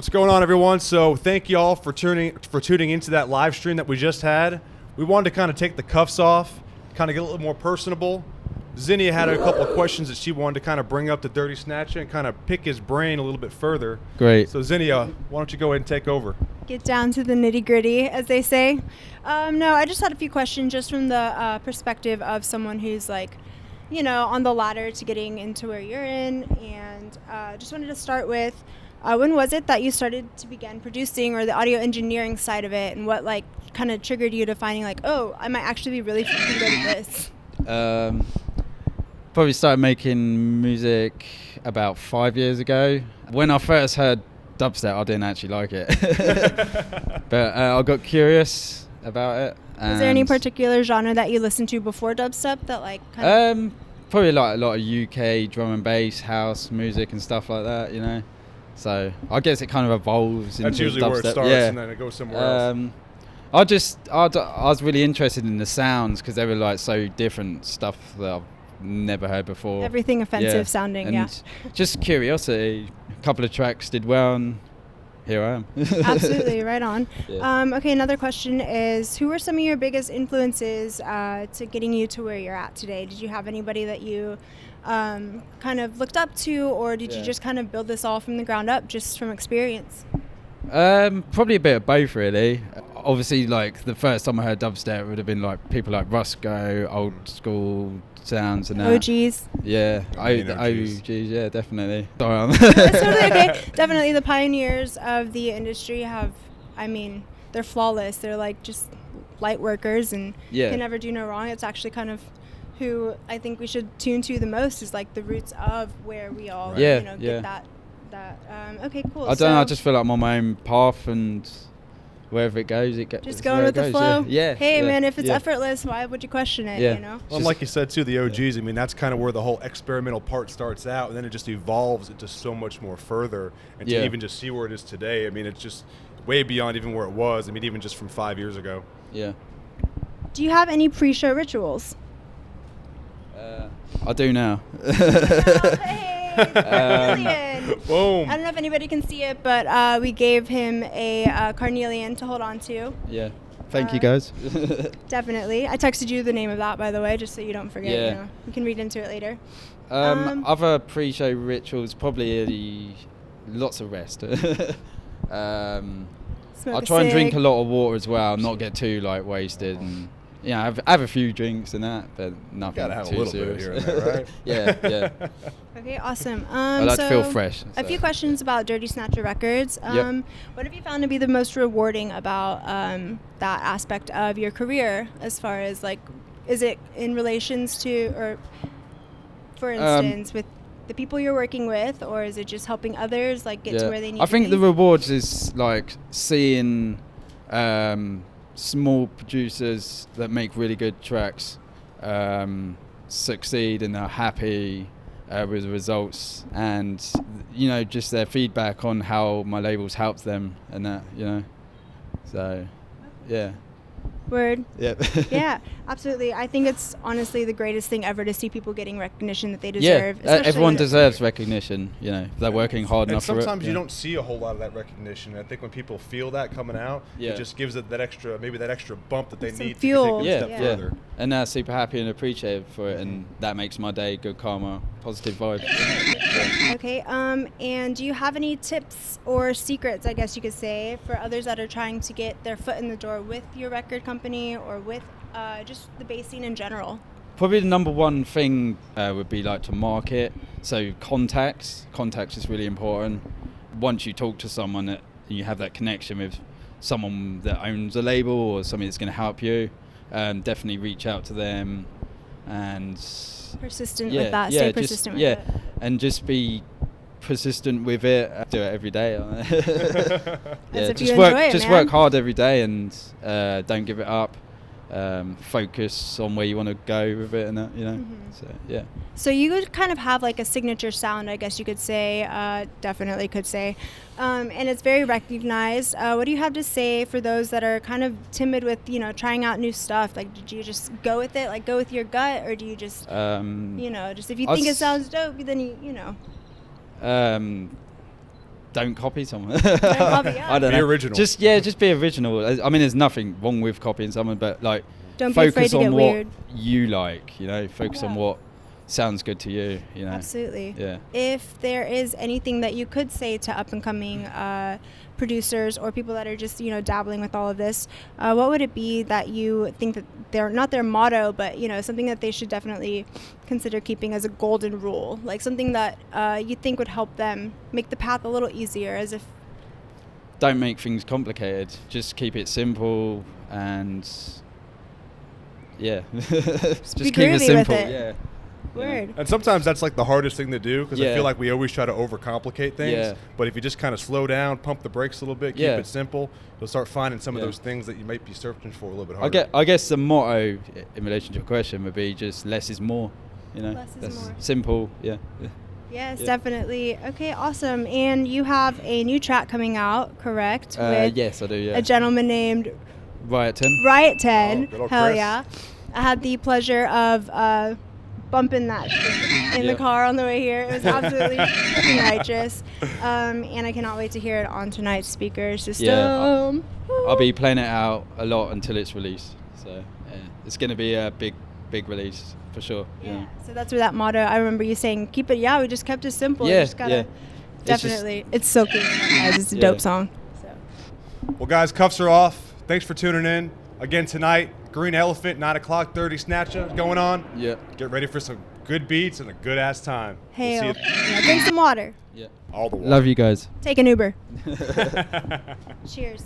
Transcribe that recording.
What's going on, everyone? So thank you all for tuning into that live stream that we just had. We wanted to kind of take the cuffs off, kind of get a little more personable. Zinnia had a couple of questions that she wanted to kind of bring up to DirtySnatcha and kind of pick his brain a little bit further. Great. So Zinnia, why don't you go ahead and take over? Get down to the nitty-gritty, as they say. No, I just had a few questions just from the perspective of someone who's like, you know, on the ladder to getting into where you're in. And just wanted to start with, when was it that you started to begin producing, or the audio engineering side of it, and what like kind of triggered you to finding like, oh, I might actually be really freaking good at this? Probably started making music about 5 years ago. When I first heard dubstep, I didn't actually like it. But I got curious about it. Was there any particular genre that you listened to before dubstep that like kind of... Probably like a lot of UK drum and bass, house music and stuff like that, you know. So I guess it kind of evolves into That's usually dubstep. where it starts, yeah. and then it goes somewhere else. I was really interested in the sounds because they were like so different, stuff that I've never heard before. Everything offensive sounding, and yeah. Just curiosity. A couple of tracks did well, and here I am. Absolutely, right on. Yeah. Okay, another question is, who were some of your biggest influences to getting you to where you're at today? Did you have anybody that you kind of looked up to, or did you just kind of build this all from the ground up, just from experience? Probably a bit of both, really. Obviously, like the first time I heard dubstep, it would have been like people like Rusko, old school sounds and that. OGs. Yeah, OGs. yeah, definitely. That's totally okay. Definitely the pioneers of the industry have, I mean, they're flawless. They're like just light workers and can never do no wrong. It's actually kind of who I think we should tune to the most, is like the roots of where we all get that. Okay, cool. I don't know, I just feel like I'm on my own path, and wherever it goes, just going with the flow. Yeah. Hey, man, if it's effortless, why would you question it? Yeah. You know. Well, like you said too, the OGs. I mean, that's kind of where the whole experimental part starts out, and then it just evolves into so much more further. And to even just see where it is today, I mean, it's just way beyond even where it was. I mean, even just from 5 years ago. Yeah. Do you have any pre-show rituals? I do now. Hey, carnelian. Boom. I don't know if anybody can see it, but we gave him a carnelian to hold on to. Yeah. Thank you, guys. Definitely. I texted you the name of that, by the way, just so you don't forget. You know, you can read into it later. Other pre-show rituals, probably lots of rest. I try and drink a lot of water as well, not get too like wasted, and have a few drinks and that, but nothing Gotta have too a little serious. bit here and there, right? Yeah. Okay, awesome. I like to feel fresh. A few questions about DirtySnatcha Records. What have you found to be the most rewarding about that aspect of your career, as far as like, is it in relations to, or for instance, with the people you're working with, or is it just helping others like get to where they need to be? I think the rewards is like seeing small producers that make really good tracks succeed and are happy with the results, and just their feedback on how my labels helped them and that, so Word. Yep. Yeah, absolutely. I think it's honestly the greatest thing ever to see people getting recognition that they deserve. Yeah, everyone deserves recognition, if they're working hard enough for it. And sometimes you don't see a whole lot of that recognition. I think when people feel that coming out, it just gives it that extra bump that they need fuel. to take it a step further. And they're super happy and appreciative for it, and that makes my day good karma, positive vibes. Okay, and do you have any tips or secrets, I guess you could say, for others that are trying to get their foot in the door with your record company or with just the bass scene in general? Probably the number one thing would be like to market. So contacts is really important. Once you talk to someone that you have that connection with, someone that owns a label or somebody that's going to help you, definitely reach out to them and persistent with that. Stay persistent with it. And just be persistent with it. Do it every day. Just work hard every day and don't give it up. Focus on where you want to go with it and that, So So you would kind of have like a signature sound, I guess you could say, definitely could say, and it's very recognized. What do you have to say for those that are kind of timid with, trying out new stuff? Like, did you just go with it, like go with your gut, or do you just, just if you think it sounds dope, then don't copy someone. copy, yeah. I don't Be know. original. Just be original. I mean, there's nothing wrong with copying someone, but like, Don't be afraid focus to on get what weird. you like. You know, focus on Yeah. what sounds good to you. You know. Absolutely. Yeah. If there is anything that you could say to up and coming producers or people that are just dabbling with all of this, what would it be that you think that they're not their motto, but something that they should definitely consider keeping as a golden rule, like something that you think would help them make the path a little easier, as if Don't make things complicated. Just keep it simple and yeah. Just be keep groovy it with simple. it. Yeah. word. And sometimes that's like the hardest thing to do because I Yeah. feel like we always try to overcomplicate things. Yeah. But if you just kind of slow down, pump the brakes a little bit, keep Yeah. it simple, you'll start finding some of Yeah. those things that you might be searching for a little bit harder. I guess the motto in relation to your question would be just less is more. You know, Less is that's more. simple. Yeah. Yes, Yeah. definitely. Okay, awesome. And you have a new track coming out, correct? With Yes, I do. Yeah. a gentleman named Riot 10. Riot 10. Oh, good old Hell Chris. yeah. I had the pleasure of bumping that in the Yeah. car on the way here. It was absolutely freaking righteous. And I cannot wait to hear it on tonight's speaker system. Yeah, Woo. I'll be playing it out a lot until it's released. So yeah, it's going to be a big release for sure. Yeah. Yeah. So that's where that motto, I remember you saying, keep it, we just kept it simple. You Yeah, just gotta, yeah. definitely. It's so cool, guys. It's a Yeah. dope song. So. Well, guys, cuffs are off. Thanks for tuning in. Again tonight, Green Elephant, 9 o'clock, DirtySnatcha going on. Yeah. Get ready for some good beats and a good-ass time. Hail. We'll see you Yeah, drink some water. Yeah. all the way. Love you guys. Take an Uber. Cheers.